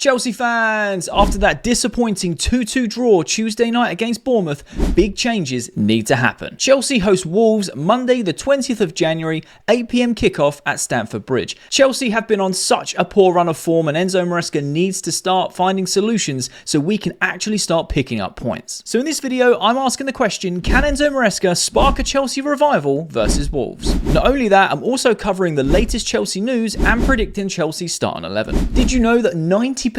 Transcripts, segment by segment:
Chelsea fans, after that disappointing 2-2 draw Tuesday night against Bournemouth, big changes need to happen. Chelsea host Wolves Monday the 20th of January, 8 PM kickoff at Stamford Bridge. Chelsea have been on such a poor run of form and Enzo Maresca needs to start finding solutions so we can actually start picking up points. So in this video, I'm asking the question, can Enzo Maresca spark a Chelsea revival versus Wolves? Not only that, I'm also covering the latest Chelsea news and predicting Chelsea's starting 11. Did you know that 90%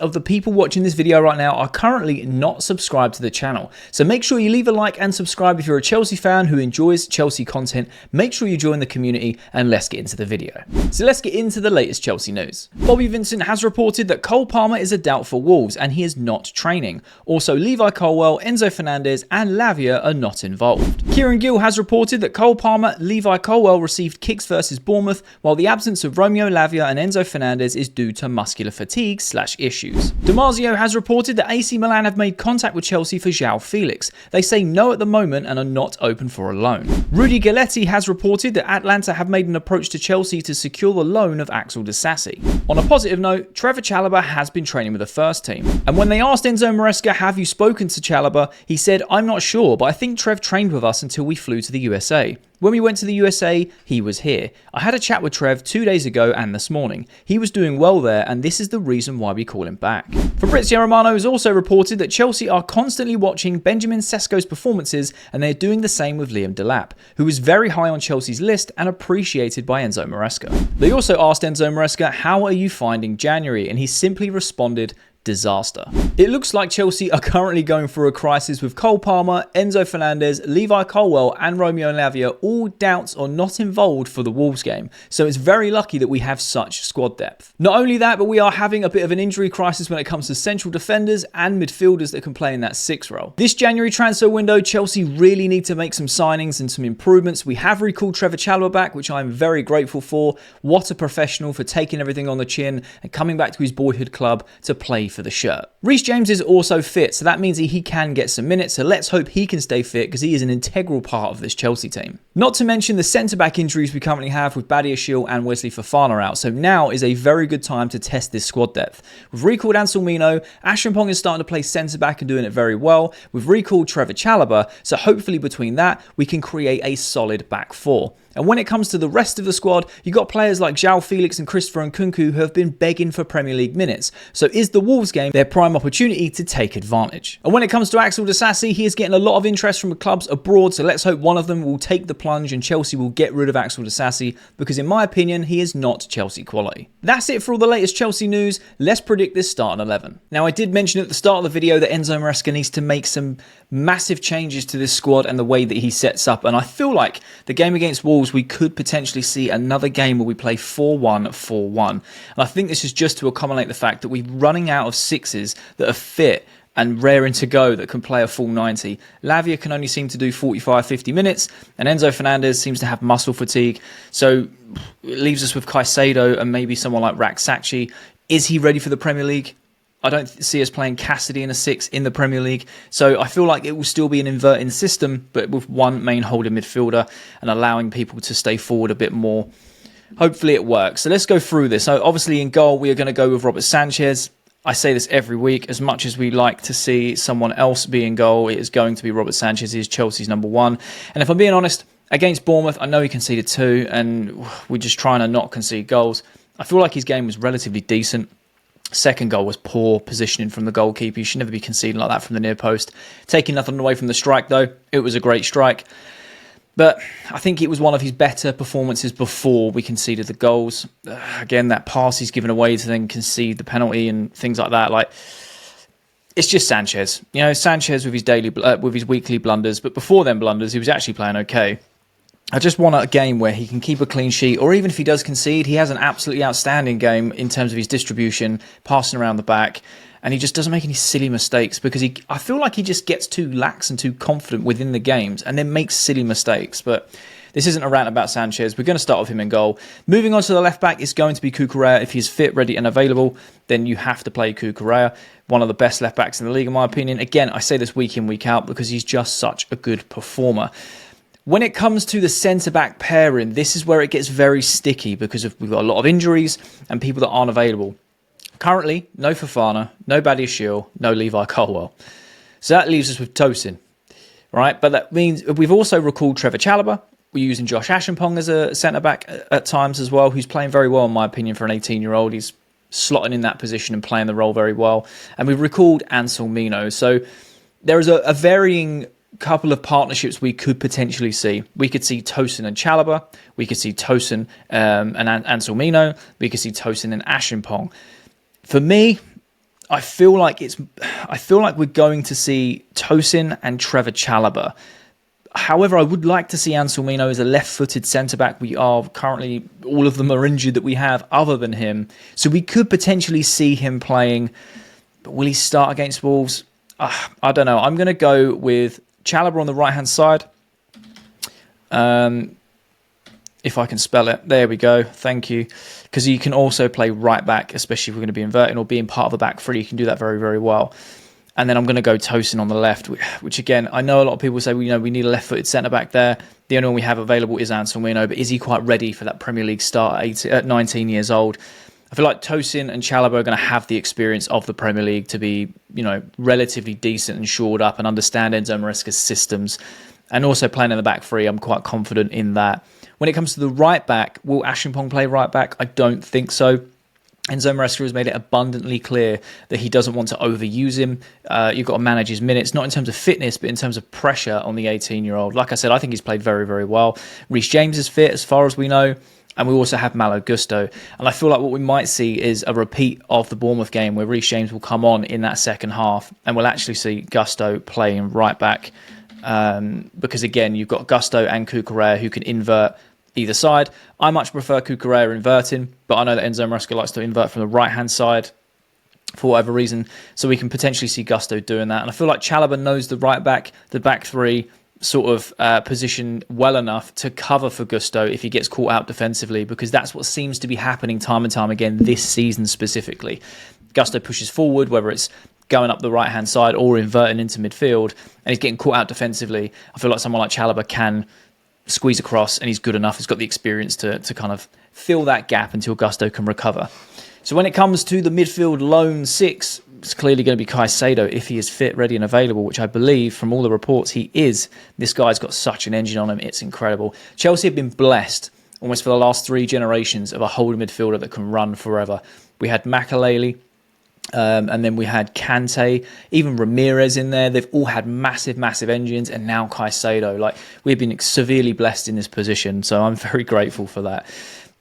of the people watching this video right now are currently not subscribed to the channel? So make sure you leave a like and subscribe if you're a Chelsea fan who enjoys Chelsea content. Make sure you join the community and let's get into the video. So let's get into the latest Chelsea news. Bobby Vincent has reported that Cole Palmer is a doubt for Wolves and he is not training. Also, Levi Colwill, Enzo Fernandez and Lavia are not involved. Kieran Gill has reported that Cole Palmer, Levi Colwill received kicks versus Bournemouth, while the absence of Romeo Lavia and Enzo Fernandez is due to muscular fatigue/issues. Damasio has reported that AC Milan have made contact with Chelsea for João Felix. They say no at the moment and are not open for a loan. Rudy Galletti has reported that Atlanta have made an approach to Chelsea to secure the loan of Axel Disasi. On a positive note, Trevoh Chalobah has been training with the first team. And when they asked Enzo Maresca, have you spoken to Chalobah? He said, I'm not sure, but I think Trev trained with us until we flew to the USA. When we went to the USA, he was here. I had a chat with Trev 2 days ago and this morning. He was doing well there and this is the reason why we call him back. Fabrizio Romano has also reported that Chelsea are constantly watching Benjamin Sesko's performances and they're doing the same with Liam Delap, who is very high on Chelsea's list and appreciated by Enzo Maresca. They also asked Enzo Maresca, how are you finding January? And he simply responded, disaster. It looks like Chelsea are currently going through a crisis with Cole Palmer, Enzo Fernandez, Levi Colwill and Romeo Lavia all doubts or not involved for the Wolves game, so it's very lucky that we have such squad depth. Not only that, but we are having a bit of an injury crisis when it comes to central defenders and midfielders that can play in that 6 role. This January transfer window, Chelsea really need to make some signings and some improvements. We have recalled Trevoh Chalobah back, which I'm very grateful for. What a professional for taking everything on the chin and coming back to his boyhood club to play for the shirt. Reece James is also fit, so that means he can get some minutes, so let's hope he can stay fit because he is an integral part of this Chelsea team. Not to mention the centre-back injuries we currently have with Badiashile and Wesley Fofana out, so now is a very good time to test this squad depth. We've recalled Anselmino, Ashrampong is starting to play centre-back and doing it very well. We've recalled Trevoh Chalobah, so hopefully between that we can create a solid back four. And when it comes to the rest of the squad, you've got players like João Felix and Christopher Nkunku who have been begging for Premier League minutes. So is the Wolves game their prime opportunity to take advantage? And when it comes to Axel Disasi, he is getting a lot of interest from clubs abroad, so let's hope one of them will take the plunge and Chelsea will get rid of Axel Disasi, because in my opinion, he is not Chelsea quality. That's it for all the latest Chelsea news. Let's predict this starting 11. Now, I did mention at the start of the video that Enzo Maresca needs to make some massive changes to this squad and the way that he sets up, and I feel like the game against Wolves, we could potentially see another game where we play 4-1-4-1. And I think this is just to accommodate the fact that we're running out of sixes that are fit and raring to go that can play a full 90. Lavia can only seem to do 45-50 minutes, and Enzo Fernandez seems to have muscle fatigue. So it leaves us with Caicedo and maybe someone like Raksachi. Is he ready for the Premier League? I don't see us playing Cassidy in a 6 in the Premier League. So I feel like it will still be an inverting system, but with one main holding midfielder and allowing people to stay forward a bit more. Hopefully it works. So let's go through this. So obviously in goal, we are going to go with Robert Sanchez. I say this every week. As much as we like to see someone else be in goal, it is going to be Robert Sanchez. He is Chelsea's number 1. And if I'm being honest, against Bournemouth, I know he conceded 2 and we're just trying to not concede goals. I feel like his game was relatively decent. Second goal was poor positioning from the goalkeeper. You should never be conceding like that from the near post. Taking nothing away from the strike though. It was a great strike. But I think it was one of his better performances before we conceded the goals. Again, that pass he's given away to then concede the penalty and things like that. Like, it's just Sanchez. You know, Sanchez with his weekly blunders. But before them blunders, he was actually playing okay. I just want a game where he can keep a clean sheet, or even if he does concede, he has an absolutely outstanding game in terms of his distribution, passing around the back, and he just doesn't make any silly mistakes because I feel like he just gets too lax and too confident within the games and then makes silly mistakes. But this isn't a rant about Sanchez. We're going to start with him in goal. Moving on to the left back is going to be Cucurella. If he's fit, ready and available, then you have to play Cucurella. One of the best left backs in the league, in my opinion. Again, I say this week in, week out because he's just such a good performer. When it comes to the centre-back pairing, this is where it gets very sticky because we've got a lot of injuries and people that aren't available. Currently, no Fofana, no Badiashile, no Levi Colwill. So that leaves us with Tosin, right? But that means we've also recalled Trevor Chalobah. We're using Josh Ashenpong as a centre-back at times as well, who's playing very well, in my opinion, for an 18-year-old. He's slotting in that position and playing the role very well. And we've recalled Ansel Mino. So there is a varying couple of partnerships we could potentially see. We could see Tosin and Chalobah. We could see Tosin and Ansel Mino. We could see Tosin and Ashenpong. For me, I feel like we're going to see Tosin and Trevor Chalobah. However, I would like to see Ansel Mino as a left-footed centre-back. We are currently, all of them are injured that we have other than him. So we could potentially see him playing. But will he start against Wolves? I don't know. I'm going to go with Chalobah on the right-hand side. If I can spell it. There we go. Thank you. Because you can also play right back, especially if we're going to be inverting or being part of the back three. You can do that very, very well. And then I'm going to go Tosin on the left, which again, I know a lot of people say, we need a left-footed centre-back there. The only one we have available is Ansel Mino, but is he quite ready for that Premier League start at 19 years old? I feel like Tosin and Chalobah are going to have the experience of the Premier League to be, relatively decent and shored up and understand Enzo Maresca's systems. And also playing in the back three, I'm quite confident in that. When it comes to the right back, will Ashenpong play right back? I don't think so. Enzo Maresca has made it abundantly clear that he doesn't want to overuse him. You've got to manage his minutes, not in terms of fitness, but in terms of pressure on the 18-year-old. Like I said, I think he's played very, very well. Reece James is fit as far as we know. And we also have Malo Gusto. And I feel like what we might see is a repeat of the Bournemouth game where Reece James will come on in that second half. And we'll actually see Gusto playing right back. Because again, you've got Gusto and Cucurella who can invert either side. I much prefer Cucurella inverting, but I know that Enzo Maresca likes to invert from the right-hand side for whatever reason. So we can potentially see Gusto doing that. And I feel like Chalobah knows the right back, the back three sort of position well enough to cover for Gusto if he gets caught out defensively, because that's what seems to be happening time and time again this season specifically. Gusto pushes forward, whether it's going up the right-hand side or inverting into midfield, and he's getting caught out defensively. I feel like someone like Chalobah can squeeze across, and he's good enough. He's got the experience to kind of fill that gap until Gusto can recover. So when it comes to the midfield lone six, it's clearly going to be Caicedo if he is fit, ready and available, which I believe from all the reports he is. This guy's got such an engine on him. It's incredible. Chelsea have been blessed almost for the last three generations of a holding midfielder that can run forever. We had Makelele, and then we had Kante, even Ramirez in there. They've all had massive, massive engines, and now Caicedo. Like, we've been severely blessed in this position, so I'm very grateful for that.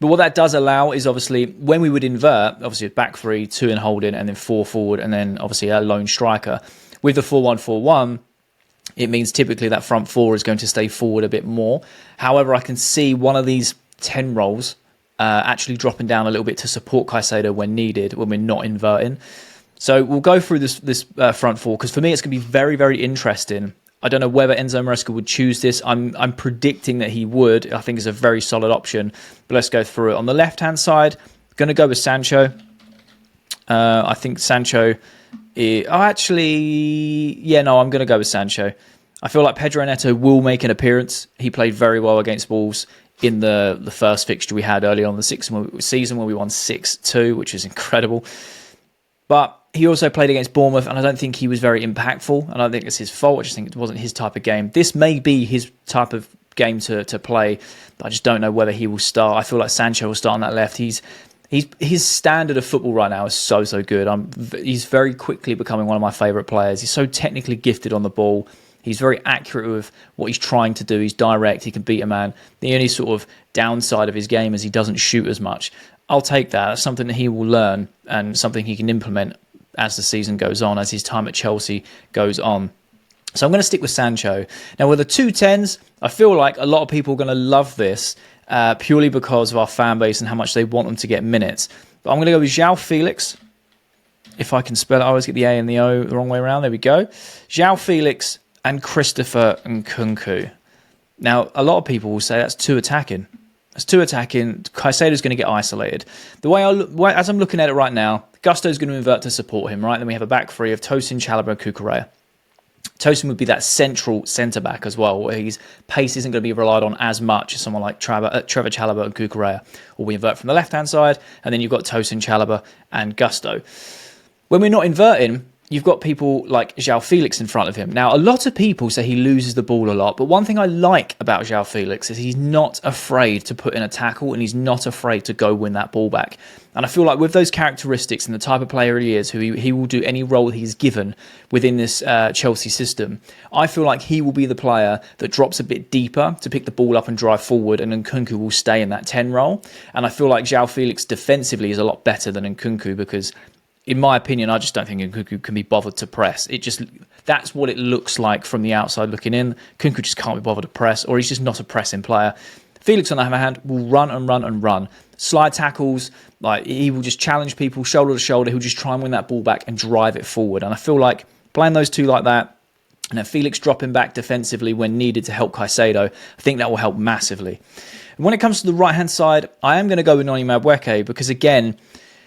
But what that does allow is obviously when we would invert, obviously back three, two in holding, and then four forward, and then obviously a lone striker. With the 4-1-4-1, it means typically that front four is going to stay forward a bit more. However, I can see one of these 10 roles actually dropping down a little bit to support Caicedo when needed, when we're not inverting. So we'll go through this front four, because for me it's going to be very, very interesting. I don't know whether Enzo Maresca would choose this. I'm predicting that he would. I think it's a very solid option. But let's go through it. On the left-hand side, going to go with Sancho. I think Sancho... I'm going to go with Sancho. I feel like Pedro Neto will make an appearance. He played very well against Wolves in the first fixture we had early on the season where we won 6-2, which is incredible. But he also played against Bournemouth, and I don't think he was very impactful. And I don't think it's his fault. I just think it wasn't his type of game. This may be his type of game to play, but I just don't know whether he will start. I feel like Sancho will start on that left. His standard of football right now is so good. He's very quickly becoming one of my favourite players. He's so technically gifted on the ball. He's very accurate with what he's trying to do. He's direct. He can beat a man. The only sort of downside of his game is he doesn't shoot as much. I'll take that. That's something that he will learn and something he can implement as the season goes on, as his time at Chelsea goes on. So I'm going to stick with Sancho. Now, with the 2-10s, I feel like a lot of people are going to love this purely because of our fan base and how much they want them to get minutes. But I'm going to go with João Felix. If I can spell it, I always get the A and the O the wrong way around. There we go. João Felix and Christopher Nkunku. Now, a lot of people will say that's too attacking. Caicedo's going to get isolated. The way as I'm looking at it right now, Gusto's going to invert to support him, right? Then we have a back three of Tosin, Chalobah, Cucurella. Tosin would be that central centre-back as well, where his pace isn't going to be relied on as much as someone like Trevor Chalobah and Cucurella. Or we invert from the left-hand side, and then you've got Tosin, Chalobah, and Gusto. When we're not inverting, you've got people like João Felix in front of him. Now, a lot of people say he loses the ball a lot, but one thing I like about João Felix is he's not afraid to put in a tackle and he's not afraid to go win that ball back. And I feel like with those characteristics and the type of player he is, who he will do any role he's given within this Chelsea system, I feel like he will be the player that drops a bit deeper to pick the ball up and drive forward, and Nkunku will stay in that 10 role. And I feel like João Felix defensively is a lot better than Nkunku because, in my opinion, I just don't think Nkunku can be bothered to press. That's what it looks like from the outside looking in. Nkunku just can't be bothered to press, or he's just not a pressing player. Felix, on the other hand, will run and run and run. Slide tackles, like he will just challenge people shoulder to shoulder. He'll just try and win that ball back and drive it forward. And I feel like playing those two like that, and then Felix dropping back defensively when needed to help Caicedo, I think that will help massively. And when it comes to the right-hand side, I am going to go with Noni Madueke because, again,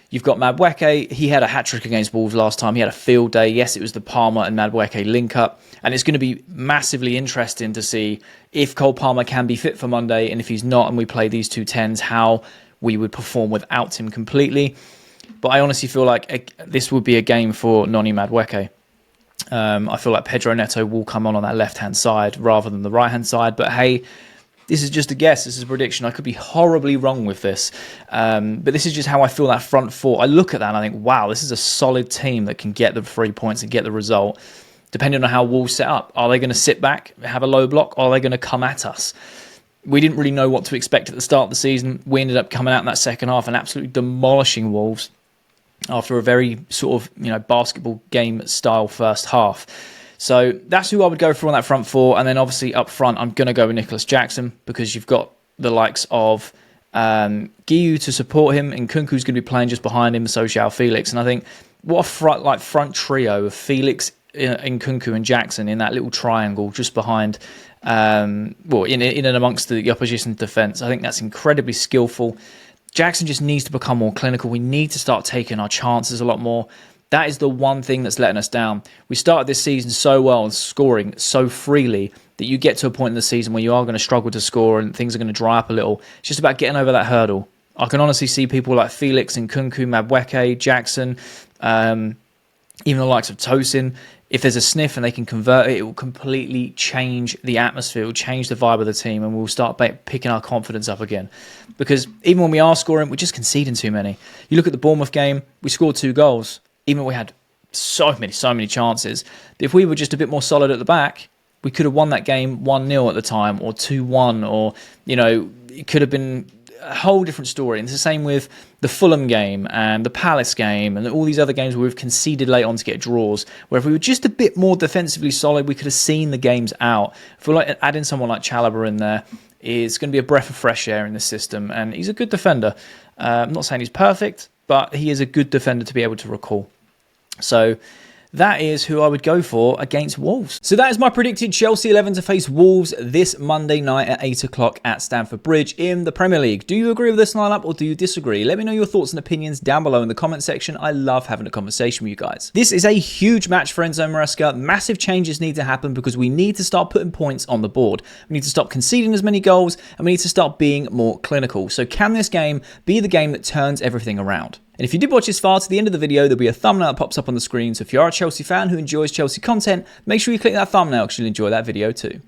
you've got Madueke. He had a hat-trick against Wolves last time. He had a field day. Yes, it was the Palmer and Madueke link-up. And it's going to be massively interesting to see if Cole Palmer can be fit for Monday, and if he's not and we play these two 10s, how we would perform without him completely. But I honestly feel like this would be a game for Noni Madueke. I feel like Pedro Neto will come on that left-hand side rather than the right-hand side. But hey, this is just a guess. This is a prediction. I could be horribly wrong with this. But this is just how I feel that front four. I look at that and I think, wow, this is a solid team that can get the 3 points and get the result, depending on how Wolves set up. Are they going to sit back, have a low block, or are they going to come at us? We didn't really know what to expect at the start of the season. We ended up coming out in that second half and absolutely demolishing Wolves after a very sort of, basketball game style first half. So that's who I would go for on that front four. And then obviously up front, I'm going to go with Nicholas Jackson because you've got the likes of Guiu to support him, and Nkunku's going to be playing just behind him, so João Felix. And I think what a front trio of Felix, Nkunku and Jackson in that little triangle just behind, in and amongst the opposition defence. I think that's incredibly skillful. Jackson just needs to become more clinical. We need to start taking our chances a lot more. That is the one thing that's letting us down. We started this season so well and scoring so freely that you get to a point in the season where you are going to struggle to score and things are going to dry up a little. It's just about getting over that hurdle. I can honestly see people like Felix and Nkunku, Madueke, Jackson, even the likes of Tosin. If there's a sniff and they can convert it, it will completely change the atmosphere, it will change the vibe of the team, and we'll start picking our confidence up again. Because even when we are scoring, we're just conceding too many. You look at the Bournemouth game, we scored 2 goals. Even we had so many chances. But if we were just a bit more solid at the back, we could have won that game 1-0 at the time, or 2-1, or, it could have been a whole different story. And it's the same with the Fulham game and the Palace game and all these other games where we've conceded late on to get draws, where if we were just a bit more defensively solid, we could have seen the games out. I feel like adding someone like Chalobah in there is going to be a breath of fresh air in the system, and he's a good defender. I'm not saying he's perfect, but he is a good defender to be able to recall. So that is who I would go for against Wolves. So that is my predicted Chelsea 11 to face Wolves this Monday night at 8 o'clock at Stamford Bridge in the Premier League. Do you agree with this lineup or do you disagree? Let me know your thoughts and opinions down below in the comment section. I love having a conversation with you guys. This is a huge match for Enzo Maresca. Massive changes need to happen because we need to start putting points on the board. We need to stop conceding as many goals and we need to start being more clinical. So can this game be the game that turns everything around? And if you did watch this far to the end of the video, there'll be a thumbnail that pops up on the screen. So if you are a Chelsea fan who enjoys Chelsea content, make sure you click that thumbnail because you'll enjoy that video too.